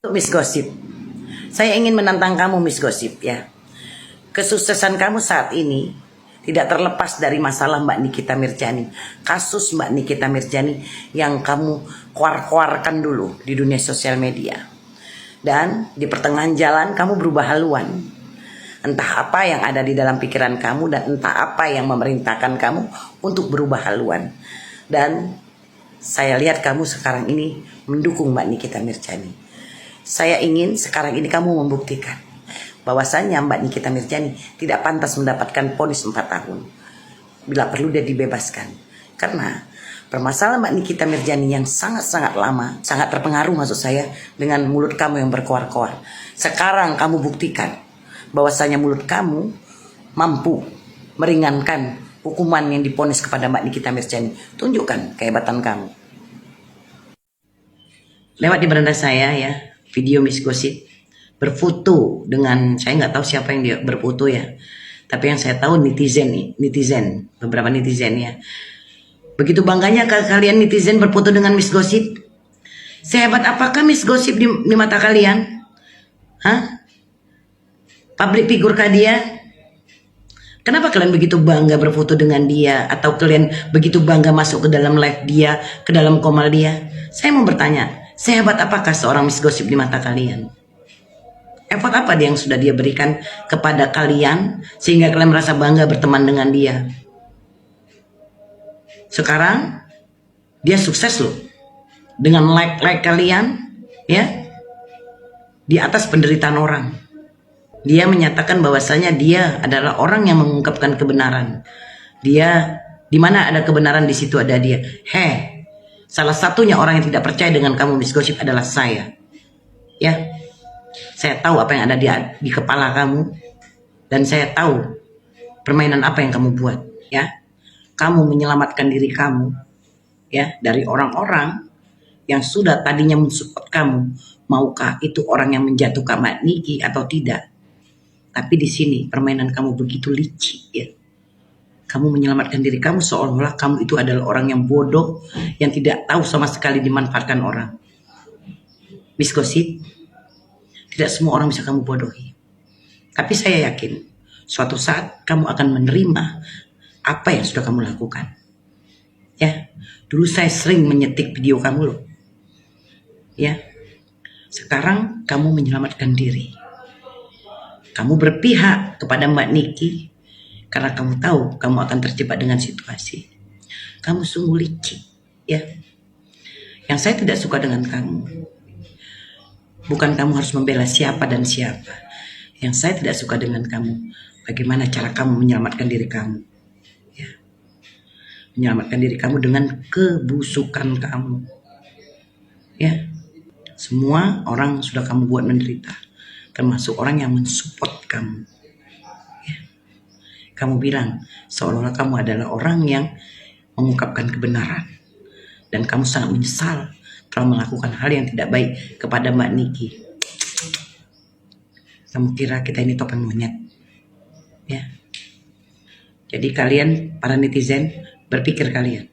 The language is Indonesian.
Miss Gosip, saya ingin menantang kamu Miss Gosip ya. Kesuksesan kamu saat ini tidak terlepas dari masalah Mbak Nikita Mirzani. Kasus Mbak Nikita Mirzani yang kamu kuar-kuarkan dulu di dunia sosial media. Dan di pertengahan jalan kamu berubah haluan. Entah apa yang ada di dalam pikiran kamu dan entah apa yang memerintahkan kamu untuk berubah haluan. Dan saya lihat kamu sekarang ini mendukung Mbak Nikita Mirzani. Saya ingin sekarang ini kamu membuktikan bahwasannya Mbak Nikita Mirzani tidak pantas mendapatkan vonis 4 tahun. Bila perlu dia dibebaskan. Karena permasalahan Mbak Nikita Mirzani yang sangat-sangat lama, sangat terpengaruh maksud saya dengan mulut kamu yang berkoar-koar. Sekarang kamu buktikan bahwasanya mulut kamu mampu meringankan hukuman yang diponis kepada Mbak Nikita Mirzani. Tunjukkan kehebatan kamu. Lewat di beranda saya ya, video Miss Gosip berfoto dengan, saya nggak tahu siapa yang dia berfoto ya, tapi yang saya tahu netizen, beberapa netizen ya. Begitu bangganya kalian netizen berfoto dengan Miss Gosip. Sehebat apakah Miss Gosip di mata kalian? Hah? Public figure kah dia? Kenapa kalian begitu bangga berfoto dengan dia? Atau kalian begitu bangga masuk ke dalam live dia, ke dalam komal dia? Saya mau bertanya, sehebat apakah seorang Miss Gosip di mata kalian? Effort apa yang sudah dia berikan kepada kalian sehingga kalian merasa bangga berteman dengan dia? Sekarang dia sukses loh. Dengan like kalian ya, di atas penderitaan orang. Dia menyatakan bahwasanya dia adalah orang yang mengungkapkan kebenaran. Dia, di mana ada kebenaran di situ ada dia. Salah satunya orang yang tidak percaya dengan kamu Miss Gosip adalah saya. Ya, saya tahu apa yang ada di kepala kamu dan saya tahu permainan apa yang kamu buat. Ya, kamu menyelamatkan diri kamu ya dari orang-orang yang sudah tadinya mensupport kamu. Maukah itu orang yang menjatuhkan Mbak Niki atau tidak? Tapi di sini permainan kamu begitu licik ya. Kamu menyelamatkan diri kamu seolah-olah kamu itu adalah orang yang bodoh yang tidak tahu sama sekali dimanfaatkan orang. Miss Gosip, tidak semua orang bisa kamu bodohi. Tapi saya yakin suatu saat kamu akan menerima apa yang sudah kamu lakukan. Ya, dulu saya sering menyetik video kamu loh. Ya, sekarang kamu menyelamatkan diri. Kamu berpihak kepada Mbak Niki karena kamu tahu kamu akan terjebak dengan situasi. Kamu sungguh licik, ya. Yang saya tidak suka dengan kamu, bukan kamu harus membela siapa dan siapa. Yang saya tidak suka dengan kamu, bagaimana cara kamu menyelamatkan diri kamu. Ya. Menyelamatkan diri kamu dengan kebusukan kamu. Ya. Semua orang sudah kamu buat menderita. Termasuk orang yang mensupport kamu. Ya. Kamu bilang seolah-olah kamu adalah orang yang mengungkapkan kebenaran. Dan kamu sangat menyesal telah melakukan hal yang tidak baik kepada Mbak Niki. Kamu kira kita ini topeng monyet? Ya. Jadi kalian, para netizen, berpikir kalian.